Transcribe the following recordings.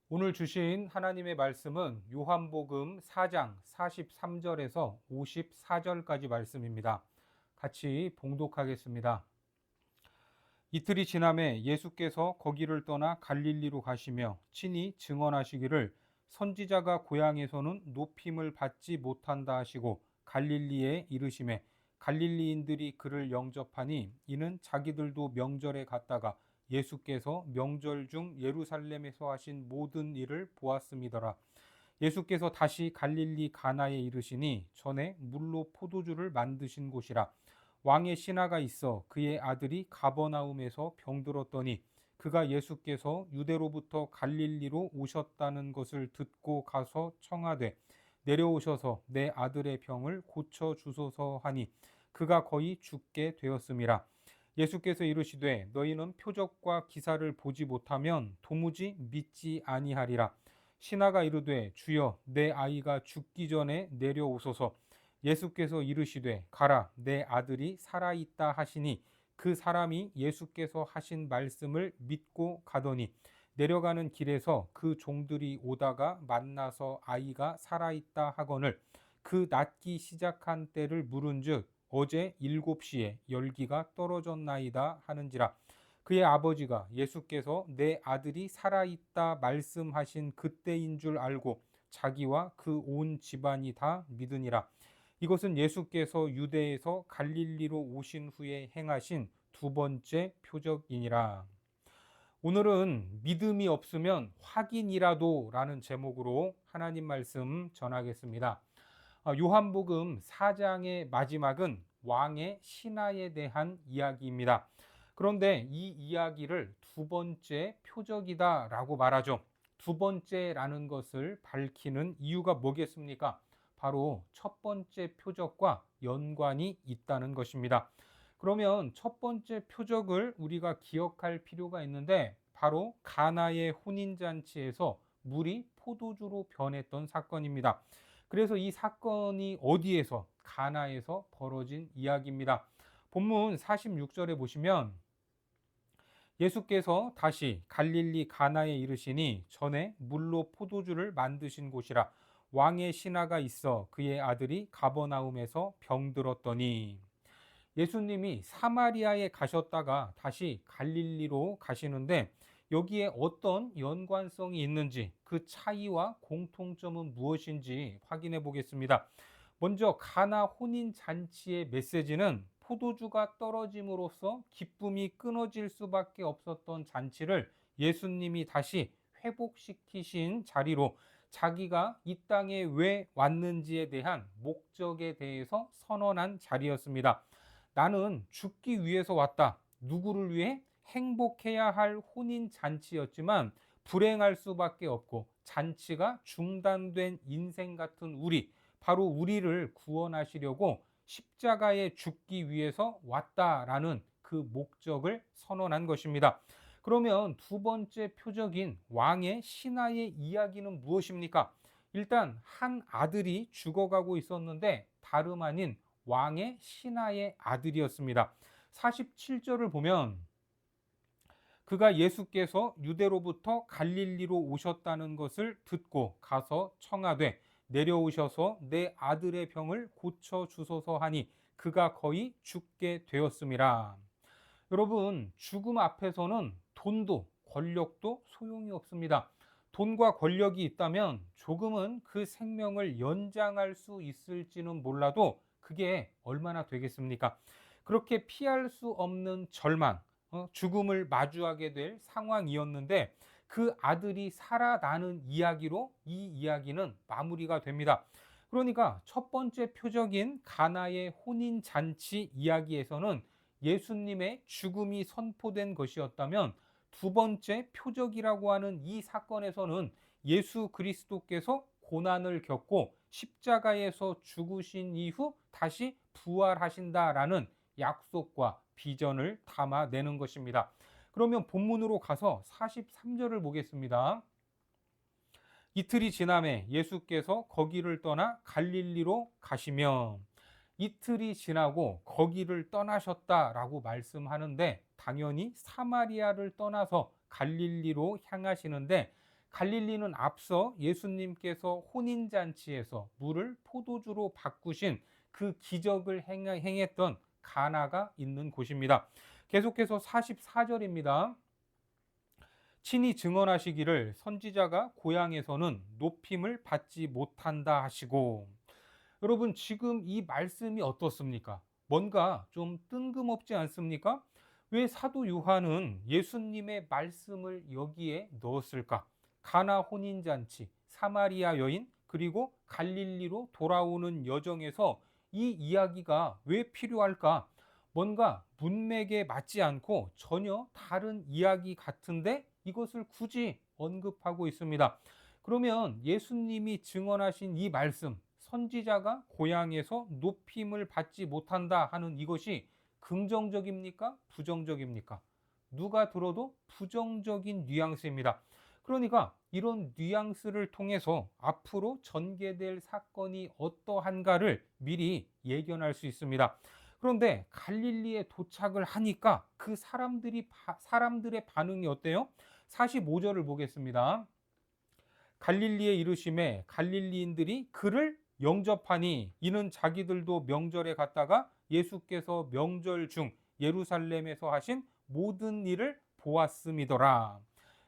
오늘 주신 하나님의 말씀은 요한복음 4장 43절에서 54절까지 말씀입니다. 같이 봉독하겠습니다. 이틀이 지남에 예수께서 거기를 떠나 갈릴리로 가시며 친히 증언하시기를 선지자가 고향에서는 높임을 받지 못한다 하시고 갈릴리에 이르시매 갈릴리인들이 그를 영접하니 이는 자기들도 명절에 갔다가 예수께서 명절 중 예루살렘에서 하신 모든 일을 보았음이더라. 예수께서 다시 갈릴리 가나에 이르시니 전에 물로 포도주를 만드신 곳이라. 왕의 신하가 있어 그의 아들이 가버나움에서 병들었더니 그가 예수께서 유대로부터 갈릴리로 오셨다는 것을 듣고 가서 청하되 내려오셔서 내 아들의 병을 고쳐 주소서 하니 그가 거의 죽게 되었음이라. 예수께서 이르시되 너희는 표적과 기사를 보지 못하면 도무지 믿지 아니하리라. 신하가 이르되 주여 내 아이가 죽기 전에 내려오소서. 예수께서 이르시되 가라 내 아들이 살아있다 하시니 그 사람이 예수께서 하신 말씀을 믿고 가더니 내려가는 길에서 그 종들이 오다가 만나서 아이가 살아있다 하거늘 그 낫기 시작한 때를 물은즉 어제 7시에 열기가 떨어졌나이다 하는지라. 그의 아버지가 예수께서 내 아들이 살아있다 말씀하신 그때인 줄 알고 자기와 그 온 집안이 다 믿으니라. 이것은 예수께서 유대에서 갈릴리로 오신 후에 행하신 두 번째 표적이니라. 오늘은 믿음이 없으면 확인이라도 라는 제목으로 하나님 말씀 전하겠습니다. 요한복음 4장의 마지막은 왕의 신하에 대한 이야기입니다. 그런데 이 이야기를 두 번째 표적이다라고 말하죠. 두 번째라는 것을 밝히는 이유가 뭐겠습니까? 바로 첫 번째 표적과 연관이 있다는 것입니다. 그러면 첫 번째 표적을 우리가 기억할 필요가 있는데 바로 가나의 혼인잔치에서 물이 포도주로 변했던 사건입니다. 그래서 이 사건이 어디에서? 가나에서 벌어진 이야기입니다. 본문 46절에 보시면 예수께서 다시 갈릴리 가나에 이르시니 전에 물로 포도주를 만드신 곳이라. 왕의 신하가 있어 그의 아들이 가버나움에서 병들었더니. 예수님이 사마리아에 가셨다가 다시 갈릴리로 가시는데 여기에 어떤 연관성이 있는지, 그 차이와 공통점은 무엇인지 확인해 보겠습니다. 먼저 가나 혼인 잔치의 메시지는 포도주가 떨어짐으로써 기쁨이 끊어질 수밖에 없었던 잔치를 예수님이 다시 회복시키신 자리로 자기가 이 땅에 왜 왔는지에 대한 목적에 대해서 선언한 자리였습니다. 나는 죽기 위해서 왔다. 누구를 위해? 행복해야 할 혼인 잔치였지만 불행할 수밖에 없고 잔치가 중단된 인생 같은 우리, 바로 우리를 구원하시려고 십자가에 죽기 위해서 왔다라는 그 목적을 선언한 것입니다. 그러면 두 번째 표적인 왕의 신하의 이야기는 무엇입니까? 일단 한 아들이 죽어가고 있었는데 다름 아닌 왕의 신하의 아들이었습니다. 47절을 보면 그가 예수께서 유대로부터 갈릴리로 오셨다는 것을 듣고 가서 청하되 내려오셔서 내 아들의 병을 고쳐 주소서 하니 그가 거의 죽게 되었음이라. 여러분, 죽음 앞에서는 돈도 권력도 소용이 없습니다. 돈과 권력이 있다면 조금은 그 생명을 연장할 수 있을지는 몰라도 그게 얼마나 되겠습니까? 그렇게 피할 수 없는 절망, 죽음을 마주하게 될 상황이었는데 그 아들이 살아나는 이야기로 이 이야기는 마무리가 됩니다. 그러니까 첫 번째 표적인 가나의 혼인 잔치 이야기에서는 예수님의 죽음이 선포된 것이었다면 두 번째 표적이라고 하는 이 사건에서는 예수 그리스도께서 고난을 겪고 십자가에서 죽으신 이후 다시 부활하신다라는 약속과 비전을 담아내는 것입니다. 그러면 본문으로 가서 43절을 보겠습니다. 이틀이 지남에 예수께서 거기를 떠나 갈릴리로 가시며, 이틀이 지나고 거기를 떠나셨다라고 말씀하는데 당연히 사마리아를 떠나서 갈릴리로 향하시는데 갈릴리는 앞서 예수님께서 혼인잔치에서 물을 포도주로 바꾸신 그 기적을 행했던 가나가 있는 곳입니다. 계속해서 44절입니다. 친히 증언하시기를 선지자가 고향에서는 높임을 받지 못한다 하시고. 여러분, 지금 이 말씀이 어떻습니까? 뭔가 좀 뜬금없지 않습니까? 왜 사도 요한은 예수님의 말씀을 여기에 넣었을까? 가나 혼인잔치, 사마리아 여인, 그리고 갈릴리로 돌아오는 여정에서 이 이야기가 왜 필요할까? 뭔가 문맥에 맞지 않고 전혀 다른 이야기 같은데 이것을 굳이 언급하고 있습니다. 그러면 예수님이 증언하신 이 말씀, 선지자가 고향에서 높임을 받지 못한다 하는 이것이 긍정적입니까? 부정적입니까? 누가 들어도 부정적인 뉘앙스입니다. 그러니까 이런 뉘앙스를 통해서 앞으로 전개될 사건이 어떠한가를 미리 예견할 수 있습니다. 그런데 갈릴리에 도착을 하니까 그 사람들의 반응이 어때요? 45절을 보겠습니다. 갈릴리에 이르심에 갈릴리인들이 그를 영접하니 이는 자기들도 명절에 갔다가 예수께서 명절 중 예루살렘에서 하신 모든 일을 보았음이더라.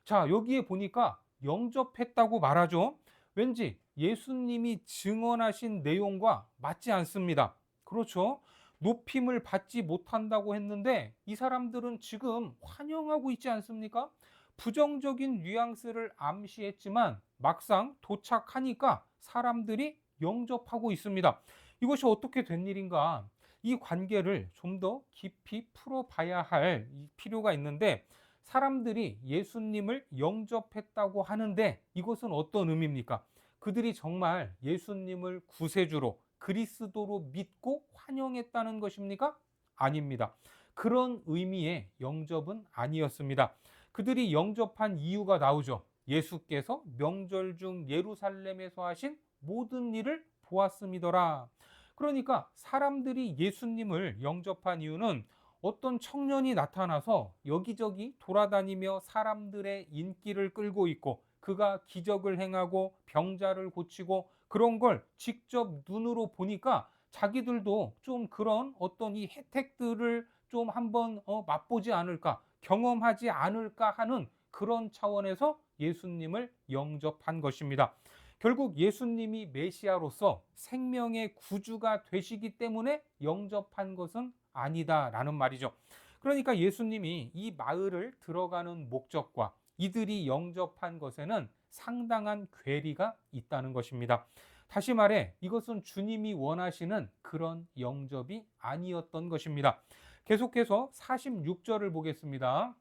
자, 여기에 보니까 영접했다고 말하죠. 왠지 예수님이 증언하신 내용과 맞지 않습니다. 그렇죠? 높임을 받지 못한다고 했는데 이 사람들은 지금 환영하고 있지 않습니까? 부정적인 뉘앙스를 암시했지만 막상 도착하니까 사람들이 영접하고 있습니다. 이것이 어떻게 된 일인가? 이 관계를 좀 더 깊이 풀어봐야 할 필요가 있는데, 사람들이 예수님을 영접했다고 하는데 이것은 어떤 의미입니까? 그들이 정말 예수님을 구세주로 그리스도로 믿고 환영했다는 것입니까? 아닙니다. 그런 의미의 영접은 아니었습니다. 그들이 영접한 이유가 나오죠. 예수께서 명절 중 예루살렘에서 하신 모든 일을 보았음이더라. 그러니까 사람들이 예수님을 영접한 이유는 어떤 청년이 나타나서 여기저기 돌아다니며 사람들의 인기를 끌고 있고 그가 기적을 행하고 병자를 고치고 그런 걸 직접 눈으로 보니까 자기들도 좀 그런 어떤 이 혜택들을 좀 한번 맛보지 않을까, 경험하지 않을까 하는 그런 차원에서 예수님을 영접한 것입니다. 결국 예수님이 메시아로서 생명의 구주가 되시기 때문에 영접한 것은 아니다라는 말이죠. 그러니까 예수님이 이 마을을 들어가는 목적과 이들이 영접한 것에는 상당한 괴리가 있다는 것입니다. 다시 말해 이것은 주님이 원하시는 그런 영접이 아니었던 것입니다. 계속해서 46절을 보겠습니다.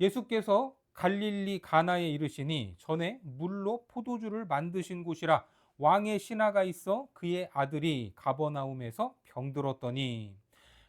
예수께서 갈릴리 가나에 이르시니 전에 물로 포도주를 만드신 곳이라 왕의 신하가 있어 그의 아들이 가버나움에서 병들었더니.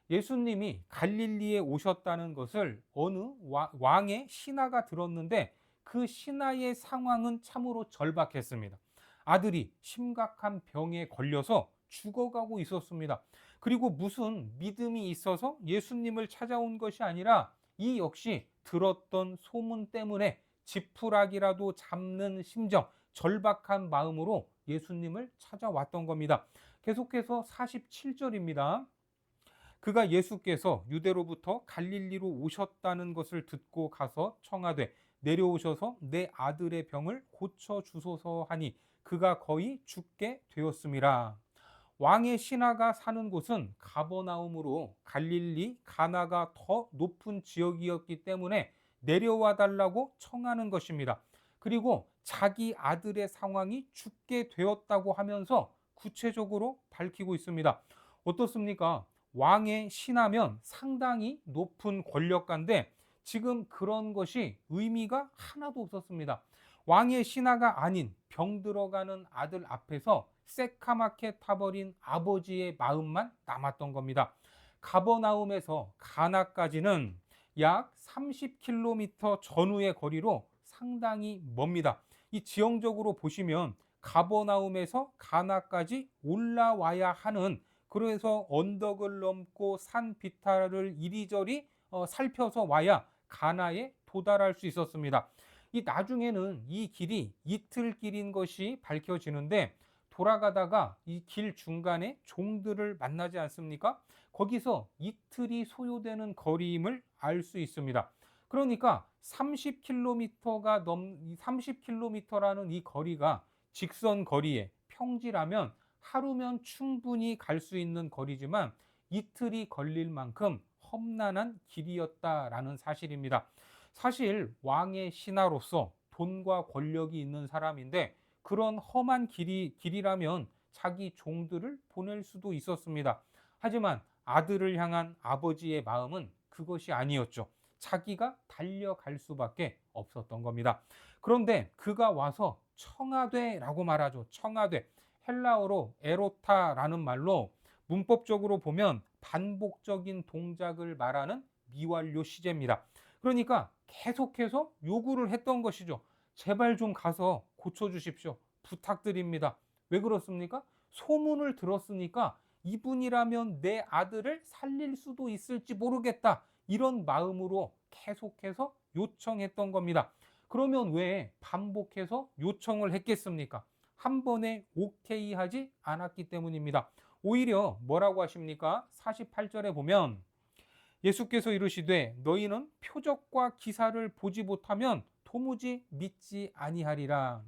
예수님이 갈릴리에 오셨다는 것을 어느 왕의 신하가 들었는데 그 신하의 상황은 참으로 절박했습니다. 아들이 심각한 병에 걸려서 죽어가고 있었습니다. 그리고 무슨 믿음이 있어서 예수님을 찾아온 것이 아니라 이 역시 들었던 소문 때문에 지푸라기라도 잡는 심정, 절박한 마음으로 예수님을 찾아왔던 겁니다. 계속해서 47절입니다. 그가 예수께서 유대로부터 갈릴리로 오셨다는 것을 듣고 가서 청하되 내려오셔서 내 아들의 병을 고쳐 주소서 하니 그가 거의 죽게 되었음이라. 왕의 신하가 사는 곳은 가버나움으로 갈릴리 가나가 더 높은 지역이었기 때문에 내려와 달라고 청하는 것입니다. 그리고 자기 아들의 상황이 죽게 되었다고 하면서 구체적으로 밝히고 있습니다. 어떻습니까? 왕의 신하면 상당히 높은 권력가인데 지금 그런 것이 의미가 하나도 없었습니다. 왕의 신하가 아닌 병들어가는 아들 앞에서 새카맣게 타버린 아버지의 마음만 남았던 겁니다. 가버나움에서 가나까지는 약 30km 전후의 거리로 상당히 멉니다. 이 지형적으로 보시면 가버나움에서 가나까지 올라와야 하는, 그래서 언덕을 넘고 산 비탈을 이리저리 살펴서 와야 가나에 도달할 수 있었습니다. 이 나중에는 이 길이 이틀 길인 것이 밝혀지는데 돌아가다가 이 길 중간에 종들을 만나지 않습니까? 거기서 이틀이 소요되는 거리임을 알 수 있습니다. 그러니까 30km라는 이 거리가 직선 거리에 평지라면 하루면 충분히 갈 수 있는 거리지만 이틀이 걸릴 만큼 험난한 길이었다라는 사실입니다. 사실 왕의 신하로서 돈과 권력이 있는 사람인데 그런 험한 길이라면 자기 종들을 보낼 수도 있었습니다. 하지만 아들을 향한 아버지의 마음은 그것이 아니었죠. 자기가 달려갈 수밖에 없었던 겁니다. 그런데 그가 와서 청하되라고 말하죠. 청하되. 헬라어로 에로타라는 말로 문법적으로 보면 반복적인 동작을 말하는 미완료 시제입니다. 그러니까 계속해서 요구를 했던 것이죠. 제발 좀 가서 고쳐주십시오. 부탁드립니다. 왜 그렇습니까? 소문을 들었으니까 이분이라면 내 아들을 살릴 수도 있을지 모르겠다. 이런 마음으로 계속해서 요청했던 겁니다. 그러면 왜 반복해서 요청을 했겠습니까? 한 번에 오케이 하지 않았기 때문입니다. 오히려 뭐라고 하십니까? 48절에 보면 예수께서 이르시되 너희는 표적과 기사를 보지 못하면 도무지 믿지 아니하리라.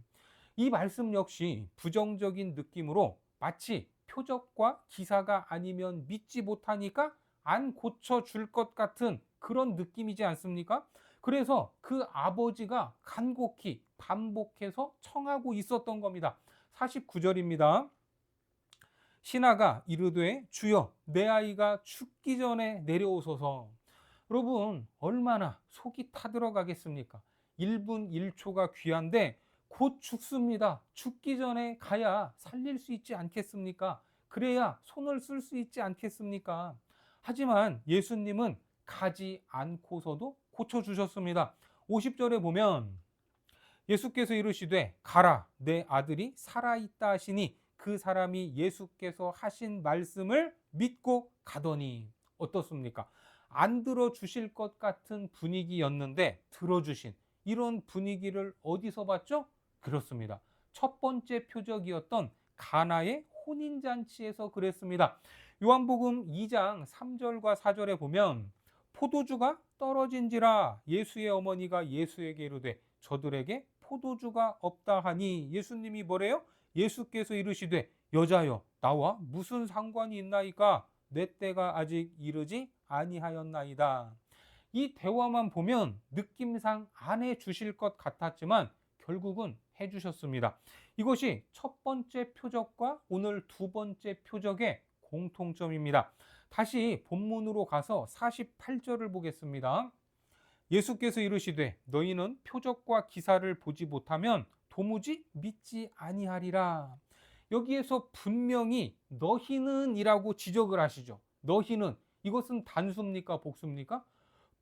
이 말씀 역시 부정적인 느낌으로 마치 표적과 기사가 아니면 믿지 못하니까 안 고쳐줄 것 같은 그런 느낌이지 않습니까? 그래서 그 아버지가 간곡히 반복해서 청하고 있었던 겁니다. 49절입니다. 신하가 이르되 주여 내 아이가 죽기 전에 내려오소서. 여러분 얼마나 속이 타들어가겠습니까? 1분 1초가 귀한데 곧 죽습니다. 죽기 전에 가야 살릴 수 있지 않겠습니까? 그래야 손을 쓸 수 있지 않겠습니까? 하지만 예수님은 가지 않고서도 고쳐주셨습니다. 50절에 보면 예수께서 이르시되 가라 내 아들이 살아있다 하시니 그 사람이 예수께서 하신 말씀을 믿고 가더니. 어떻습니까? 안 들어주실 것 같은 분위기였는데 들어주신 이런 분위기를 어디서 봤죠? 그렇습니다. 첫 번째 표적이었던 가나의 혼인잔치에서 그랬습니다. 요한복음 2장 3절과 4절에 보면 포도주가 떨어진지라 예수의 어머니가 예수에게 이르되 저들에게 포도주가 없다 하니 예수님이 뭐래요? 예수께서 이르시되 여자여 나와 무슨 상관이 있나이까 내 때가 아직 이르지 아니하였나이다. 이 대화만 보면 느낌상 안 해주실 것 같았지만 결국은 해주셨습니다. 이것이 첫 번째 표적과 오늘 두 번째 표적의 공통점입니다. 다시 본문으로 가서 48절을 보겠습니다. 예수께서 이르시되 너희는 표적과 기사를 보지 못하면 도무지 믿지 아니하리라. 여기에서 분명히 너희는 이라고 지적을 하시죠. 너희는 이것은 단수입니까 복수입니까?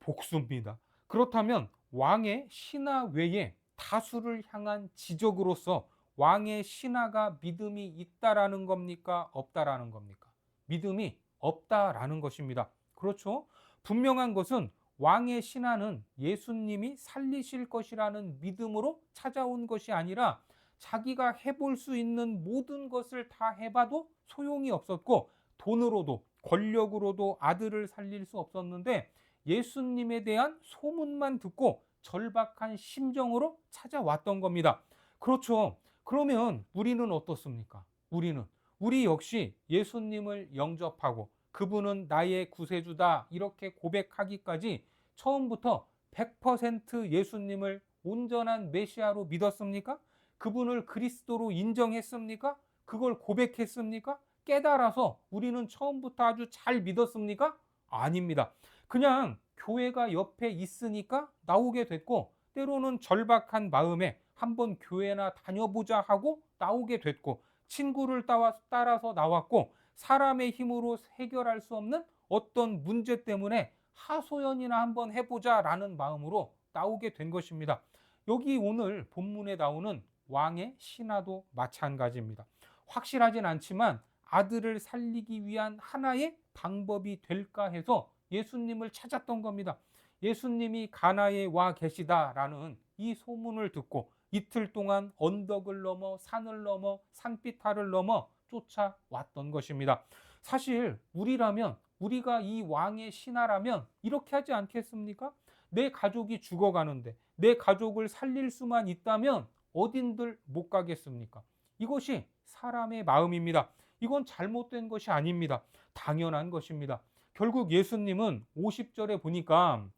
복수입니다. 그렇다면 왕의 신하 외에 다수를 향한 지적으로서 왕의 신하가 믿음이 있다라는 겁니까? 없다라는 겁니까? 믿음이 없다라는 것입니다. 그렇죠? 분명한 것은 왕의 신하는 예수님이 살리실 것이라는 믿음으로 찾아온 것이 아니라 자기가 해볼 수 있는 모든 것을 다 해봐도 소용이 없었고 돈으로도 권력으로도 아들을 살릴 수 없었는데 예수님에 대한 소문만 듣고 절박한 심정으로 찾아왔던 겁니다. 그렇죠. 그러면 우리는 어떻습니까? 우리 역시 예수님을 영접하고 그분은 나의 구세주다 이렇게 고백하기까지 처음부터 100% 예수님을 온전한 메시아로 믿었습니까? 그분을 그리스도로 인정했습니까? 그걸 고백했습니까? 깨달아서 우리는 처음부터 아주 잘 믿었습니까? 아닙니다. 그냥 교회가 옆에 있으니까 나오게 됐고 때로는 절박한 마음에 한번 교회나 다녀보자 하고 나오게 됐고 친구를 따라서 나왔고 사람의 힘으로 해결할 수 없는 어떤 문제 때문에 하소연이나 한번 해보자라는 마음으로 나오게 된 것입니다. 여기 오늘 본문에 나오는 왕의 신하도 마찬가지입니다. 확실하진 않지만 아들을 살리기 위한 하나의 방법이 될까 해서 예수님을 찾았던 겁니다. 예수님이 가나에 와 계시다라는 이 소문을 듣고 이틀 동안 언덕을 넘어 산을 넘어 산비탈을 넘어 쫓아왔던 것입니다. 사실 우리라면, 우리가 이 왕의 신하라면 이렇게 하지 않겠습니까? 내 가족이 죽어가는데 내 가족을 살릴 수만 있다면 어딘들 못 가겠습니까? 이것이 사람의 마음입니다. 이건 잘못된 것이 아닙니다. 당연한 것입니다. 결국 예수님은 50절에 보니까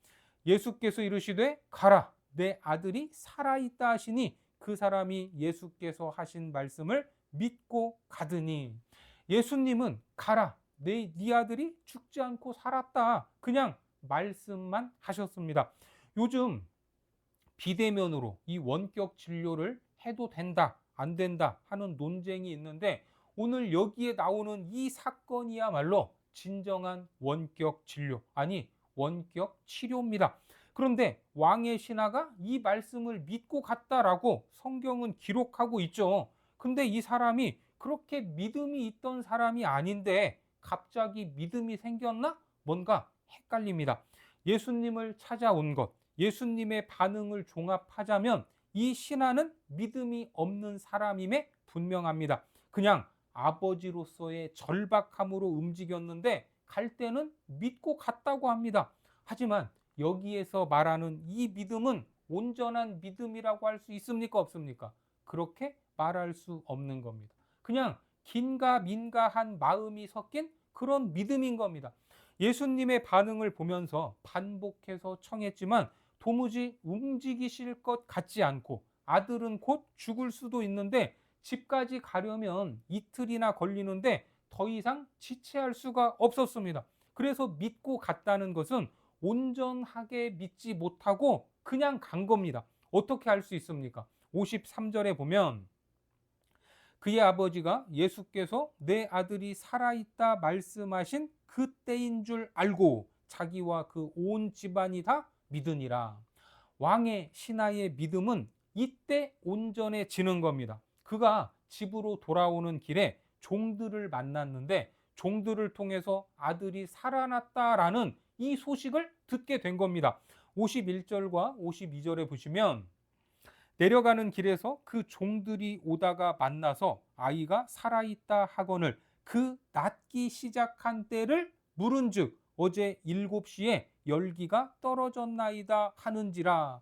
예수께서 이르시되 가라, 내 아들이 살아있다 하시니 그 사람이 예수께서 하신 말씀을 믿고 가더니, 예수님은 가라, 네 아들이 죽지 않고 살았다, 그냥 말씀만 하셨습니다. 요즘 비대면으로 이 원격 진료를 해도 된다, 안 된다 하는 논쟁이 있는데, 오늘 여기에 나오는 이 사건이야말로 진정한 원격 진료, 아니 원격 치료입니다. 그런데 왕의 신하가 이 말씀을 믿고 갔다라고 성경은 기록하고 있죠. 근데 이 사람이 그렇게 믿음이 있던 사람이 아닌데 갑자기 믿음이 생겼나? 뭔가 헷갈립니다. 예수님을 찾아온 것, 예수님의 반응을 종합하자면 이 신하는 믿음이 없는 사람임에 분명합니다. 그냥 아버지로서의 절박함으로 움직였는데 갈 때는 믿고 갔다고 합니다. 하지만 여기에서 말하는 이 믿음은 온전한 믿음이라고 할 수 있습니까? 없습니까? 그렇게 말할 수 없는 겁니다. 그냥 긴가민가한 마음이 섞인 그런 믿음인 겁니다. 예수님의 반응을 보면서 반복해서 청했지만 도무지 움직이실 것 같지 않고, 아들은 곧 죽을 수도 있는데 집까지 가려면 이틀이나 걸리는데 더 이상 지체할 수가 없었습니다. 그래서 믿고 갔다는 것은 온전하게 믿지 못하고 그냥 간 겁니다. 어떻게 할 수 있습니까? 53절에 보면 그의 아버지가 예수께서 내 아들이 살아있다 말씀하신 그때인 줄 알고 자기와 그 온 집안이 다 믿으니라. 왕의 신하의 믿음은 이때 온전해지는 겁니다. 그가 집으로 돌아오는 길에 종들을 만났는데 종들을 통해서 아들이 살아났다라는 이 소식을 듣게 된 겁니다. 51절과 52절에 보시면 내려가는 길에서 그 종들이 오다가 만나서 아이가 살아있다 하거늘 그 낫기 시작한 때를 물은즉 어제 7시에 열기가 떨어졌나이다 하는지라.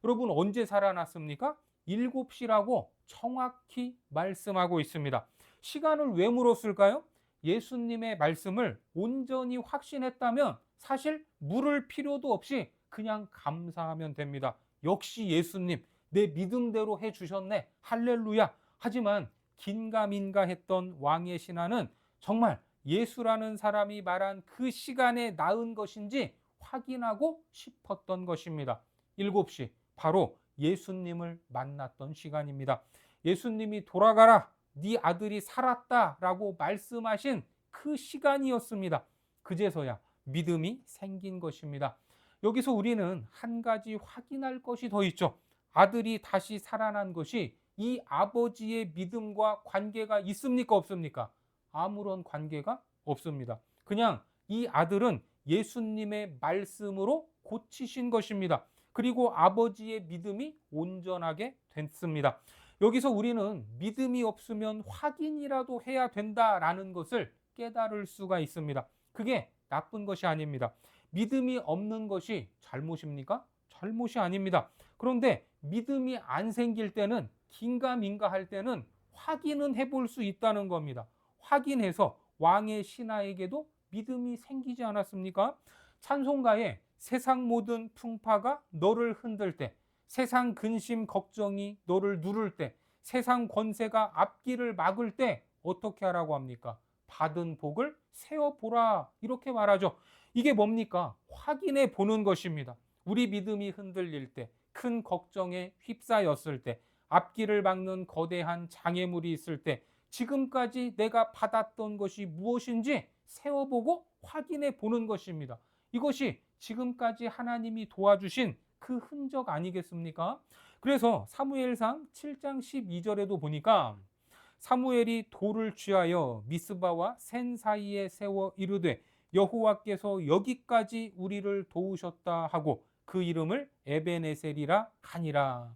여러분, 언제 살아났습니까? 7시라고 정확히 말씀하고 있습니다. 시간을 왜 물었을까요? 예수님의 말씀을 온전히 확신했다면 사실 물을 필요도 없이 그냥 감사하면 됩니다. 역시 예수님, 내 믿음대로 해주셨네, 할렐루야. 하지만 긴가민가 했던 왕의 신하는 정말 예수라는 사람이 말한 그 시간에 낳은 것인지 확인하고 싶었던 것입니다. 7시, 바로 예수님을 만났던 시간입니다. 예수님이 돌아가라, 네 아들이 살았다 라고 말씀하신 그 시간이었습니다. 그제서야 믿음이 생긴 것입니다. 여기서 우리는 한 가지 확인할 것이 더 있죠. 아들이 다시 살아난 것이 이 아버지의 믿음과 관계가 있습니까? 없습니까? 아무런 관계가 없습니다. 그냥 이 아들은 예수님의 말씀으로 고치신 것입니다. 그리고 아버지의 믿음이 온전하게 됐습니다. 여기서 우리는 믿음이 없으면 확인이라도 해야 된다라는 것을 깨달을 수가 있습니다. 그게 나쁜 것이 아닙니다. 믿음이 없는 것이 잘못입니까? 잘못이 아닙니다. 그런데 믿음이 안 생길 때는, 긴가민가 할 때는 확인은 해볼 수 있다는 겁니다. 확인해서 왕의 신하에게도 믿음이 생기지 않았습니까? 찬송가에 세상 모든 풍파가 너를 흔들 때, 세상 근심 걱정이 너를 누를 때, 세상 권세가 앞길을 막을 때 어떻게 하라고 합니까? 받은 복을 세어보라, 이렇게 말하죠. 이게 뭡니까? 확인해 보는 것입니다. 우리 믿음이 흔들릴 때, 큰 걱정에 휩싸였을 때, 앞길을 막는 거대한 장애물이 있을 때 지금까지 내가 받았던 것이 무엇인지 세어보고 확인해 보는 것입니다. 이것이 지금까지 하나님이 도와주신 그 흔적 아니겠습니까? 그래서 사무엘상 7장 12절에도 보니까 사무엘이 돌을 취하여 미스바와 센 사이에 세워 이르되 여호와께서 여기까지 우리를 도우셨다 하고 그 이름을 에베네셀이라 하니라.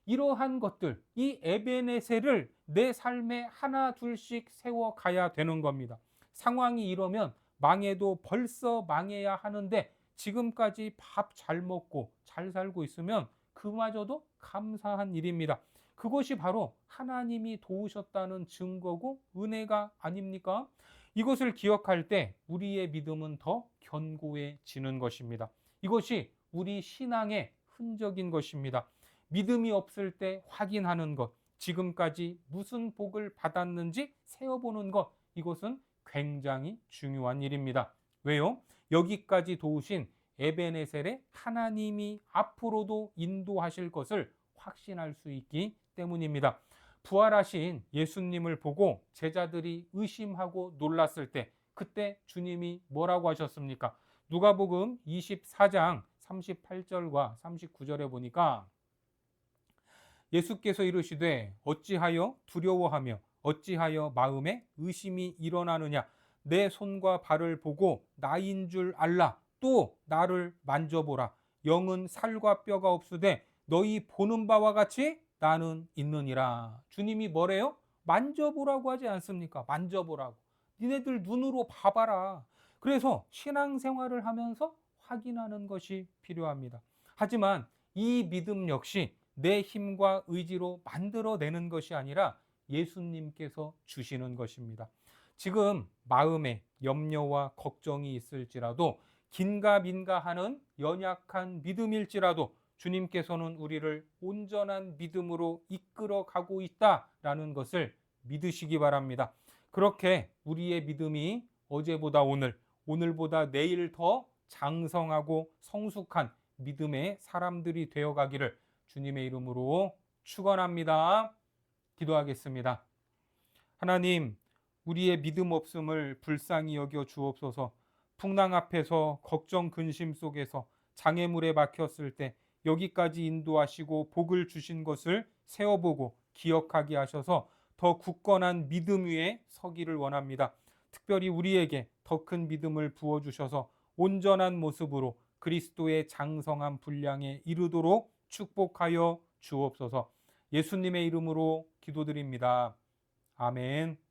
이러한 것들, 이 에베네셀을 내 삶에 하나 둘씩 세워가야 되는 겁니다. 상황이 이러면 망해도 벌써 망해야 하는데 지금까지 밥 잘 먹고 잘 살고 있으면 그마저도 감사한 일입니다. 그것이 바로 하나님이 도우셨다는 증거고 은혜가 아닙니까? 이것을 기억할 때 우리의 믿음은 더 견고해지는 것입니다. 이것이 우리 신앙의 흔적인 것입니다. 믿음이 없을 때 확인하는 것, 지금까지 무슨 복을 받았는지 세어보는 것, 이것은 굉장히 중요한 일입니다. 왜요? 여기까지 도우신 에베네셀의 하나님이 앞으로도 인도하실 것을 확신할 수 있기 때문입니다. 부활하신 예수님을 보고 제자들이 의심하고 놀랐을 때 그때 주님이 뭐라고 하셨습니까? 누가복음 24장 38절과 39절에 보니까 예수께서 이르시되 어찌하여 두려워하며 어찌하여 마음에 의심이 일어나느냐 내 손과 발을 보고 나인 줄 알라 또 나를 만져보라 영은 살과 뼈가 없으되 너희 보는 바와 같이 나는 있느니라. 주님이 뭐래요? 만져보라고 하지 않습니까? 만져보라고. 니네들 눈으로 봐봐라. 그래서 신앙생활을 하면서 확인하는 것이 필요합니다. 하지만 이 믿음 역시 내 힘과 의지로 만들어내는 것이 아니라 예수님께서 주시는 것입니다. 지금 마음에 염려와 걱정이 있을지라도 긴가민가 하는 연약한 믿음일지라도 주님께서는 우리를 온전한 믿음으로 이끌어 가고 있다라는 것을 믿으시기 바랍니다. 그렇게 우리의 믿음이 어제보다 오늘, 오늘보다 내일 더 장성하고 성숙한 믿음의 사람들이 되어 가기를 주님의 이름으로 축원합니다. 기도하겠습니다. 하나님, 우리의 믿음 없음을 불쌍히 여겨 주옵소서. 풍랑 앞에서 걱정 근심 속에서 장애물에 막혔을 때 여기까지 인도하시고 복을 주신 것을 세어보고 기억하게 하셔서 더 굳건한 믿음 위에 서기를 원합니다. 특별히 우리에게 더 큰 믿음을 부어주셔서 온전한 모습으로 그리스도의 장성한 분량에 이르도록 축복하여 주옵소서. 예수님의 이름으로 기도드립니다. 아멘.